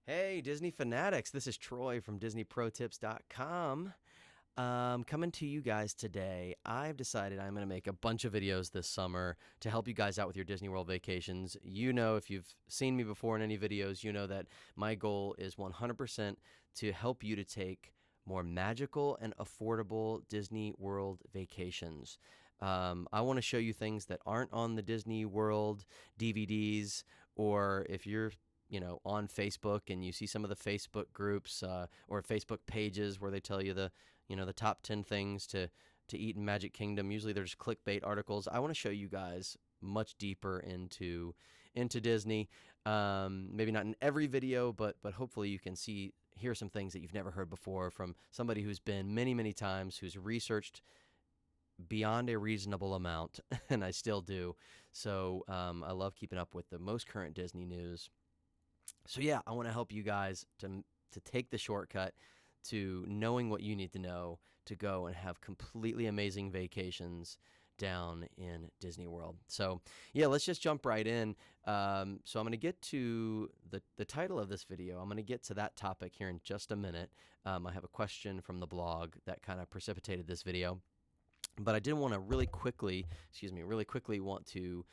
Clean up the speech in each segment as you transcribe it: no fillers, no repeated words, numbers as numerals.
Hey, Disney fanatics, this is Troy from DisneyProTips.com. Coming to you guys today. I've decided I'm going to make a bunch of videos this summer to help you guys out with your Disney World vacations. You know, if you've seen me before in any videos, you know that my goal is 100% to help you to take more magical and affordable Disney World vacations. I want to show you things that aren't on the Disney World DVDs, or if you're on Facebook and you see some of the Facebook groups or Facebook pages where they tell you the top 10 things to eat in Magic Kingdom. Usually they're just clickbait articles. I want to show you guys much deeper into Disney. Maybe not in every video, but hopefully you can hear some things that you've never heard before from somebody who's been many, many times, who's researched beyond a reasonable amount, and I still do. So I love keeping up with the most current Disney news. So yeah, I want to help you guys to take the shortcut to knowing what you need to know to go and have completely amazing vacations down in Disney World. So yeah, let's just jump right in. So I'm going to get to the title of this video. I'm going to get to that topic here in just a minute. I have a question from the blog that kind of precipitated this video, but I did want to really quickly want to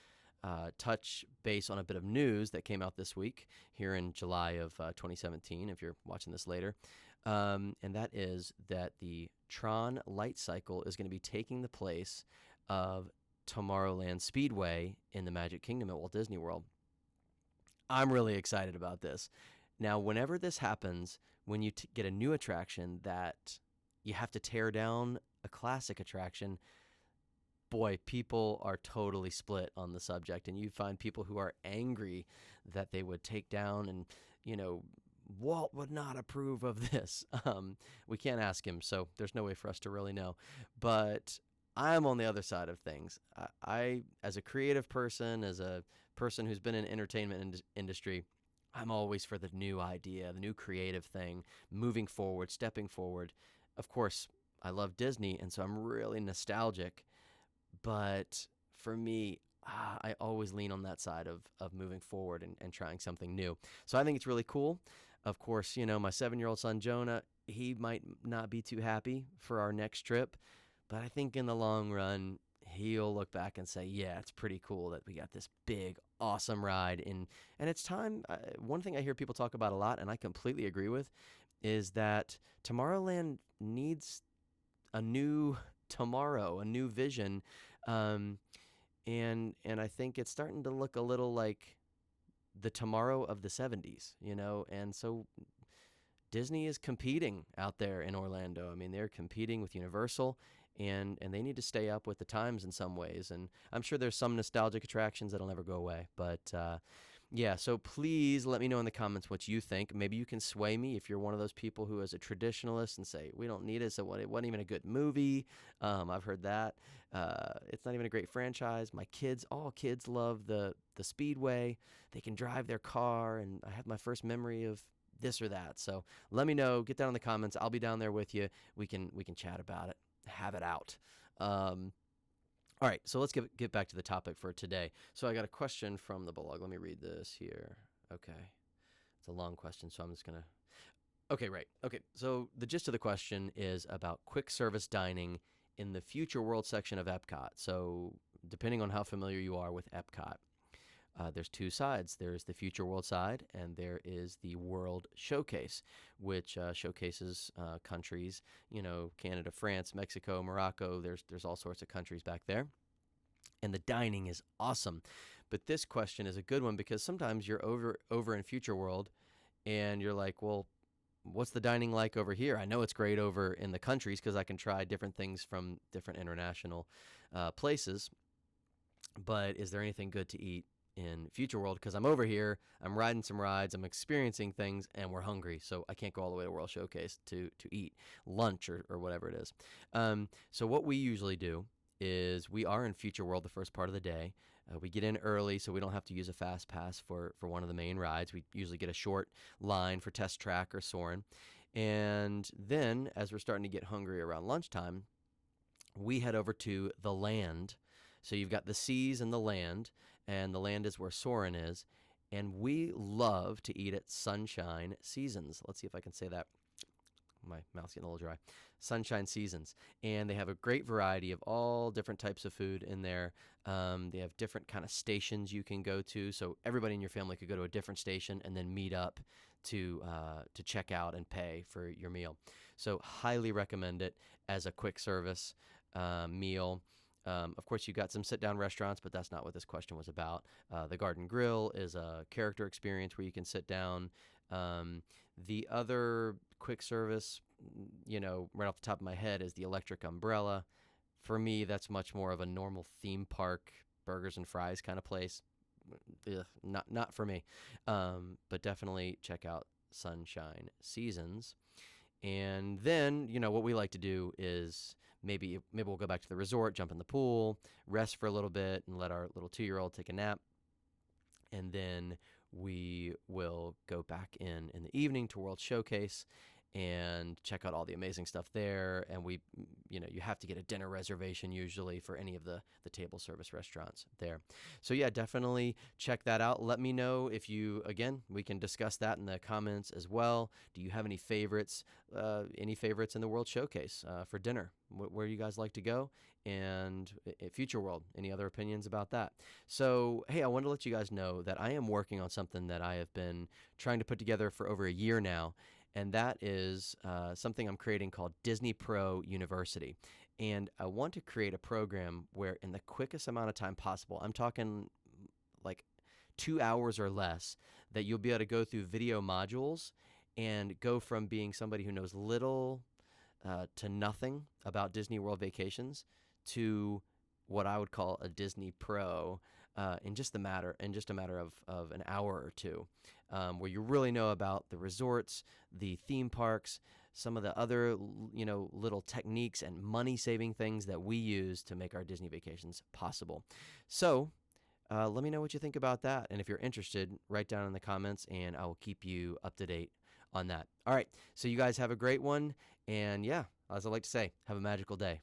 touch base on a bit of news that came out this week here in July of 2017, if you're watching this later. And that is that the Tron Light Cycle is going to be taking the place of Tomorrowland Speedway in the Magic Kingdom at Walt Disney World. I'm really excited about this. Now, whenever this happens, when you get a new attraction that you have to tear down a classic attraction, boy, people are totally split on the subject, and you find people who are angry that they would take down, and Walt would not approve of this. We can't ask him, so there's no way for us to really know. But I'm on the other side of things. I as a creative person, as a person who's been in entertainment industry, I'm always for the new idea, the new creative thing, moving forward, stepping forward. Of course, I love Disney, and so I'm really nostalgic. But for me, I always lean on that side of moving forward and trying something new. So I think it's really cool. Of course, my 7-year-old son, Jonah, he might not be too happy for our next trip. But I think in the long run, he'll look back and say, yeah, it's pretty cool that we got this big, awesome ride. And it's time. One thing I hear people talk about a lot, and I completely agree with, is that Tomorrowland needs a new tomorrow, a new vision, and I think it's starting to look a little like the tomorrow of the 70s, and so Disney is competing out there in Orlando. I mean, they're competing with Universal, and they need to stay up with the times in some ways. And I'm sure there's some nostalgic attractions that'll never go away. But yeah, so please let me know in the comments what you think. Maybe you can sway me if you're one of those people who is a traditionalist and say, we don't need it, so it wasn't even a good movie. I've heard that. It's not even a great franchise. All kids love the Speedway. They can drive their car, and I have my first memory of this or that. So let me know. Get down in the comments. I'll be down there with you. We can chat about it. Have it out. All right. So let's get back to the topic for today. So I got a question from the blog. Let me read this here. Okay. It's a long question, so I'm just going to... Okay, right. Okay. So the gist of the question is about quick service dining in the Future World section of EPCOT. So depending on how familiar you are with EPCOT, there's two sides. There's the Future World side, and there is the World Showcase, which showcases countries, Canada, France, Mexico, Morocco. There's all sorts of countries back there. And the dining is awesome. But this question is a good one because sometimes you're over in Future World, and you're like, well, what's the dining like over here? I know it's great over in the countries because I can try different things from different international places. But is there anything good to eat in Future World? Because I'm over here, I'm riding some rides, I'm experiencing things, and we're hungry, so I can't go all the way to World Showcase to eat lunch or whatever it is. So what we usually do is we are in Future World the first part of the day. We get in early so we don't have to use a fast pass for one of the main rides. We usually get a short line for Test Track or Soarin'. And then as we're starting to get hungry around lunchtime, we head over to the land. So you've got the seas and the land is where Soarin' is. And we love to eat at Sunshine Seasons. Let's see if I can say that. My mouth's getting a little dry. Sunshine Seasons. And they have a great variety of all different types of food in there. They have different kind of stations you can go to. So everybody in your family could go to a different station and then meet up to check out and pay for your meal. So highly recommend it as a quick service meal. Of course, you got some sit-down restaurants, but that's not what this question was about. The Garden Grill is a character experience where you can sit down. The other quick service, right off the top of my head, is the Electric Umbrella. For me, that's much more of a normal theme park, burgers and fries kind of place. Ugh, not for me. But definitely check out Sunshine Seasons. And then, what we like to do is maybe we'll go back to the resort, jump in the pool, rest for a little bit, and let our little 2-year-old take a nap. And then we will go back in the evening to World Showcase and check out all the amazing stuff there. And you have to get a dinner reservation usually for any of the table service restaurants there. So yeah, definitely check that out. Let me know if we can discuss that in the comments as well. Do you have any favorites in the World Showcase for dinner? Where you guys like to go? And Future World, any other opinions about that? So, hey, I wanted to let you guys know that I am working on something that I have been trying to put together for over a year now, and that is something I'm creating called Disney Pro University. And I want to create a program where in the quickest amount of time possible, I'm talking like 2 hours or less, that you'll be able to go through video modules and go from being somebody who knows little to nothing about Disney World vacations to what I would call a Disney Pro in just a matter of an hour or two, where you really know about the resorts, the theme parks, some of the other little techniques and money-saving things that we use to make our Disney vacations possible. So let me know what you think about that, and if you're interested, write down in the comments, and I will keep you up to date on that. All right, so you guys have a great one, and yeah, as I like to say, have a magical day.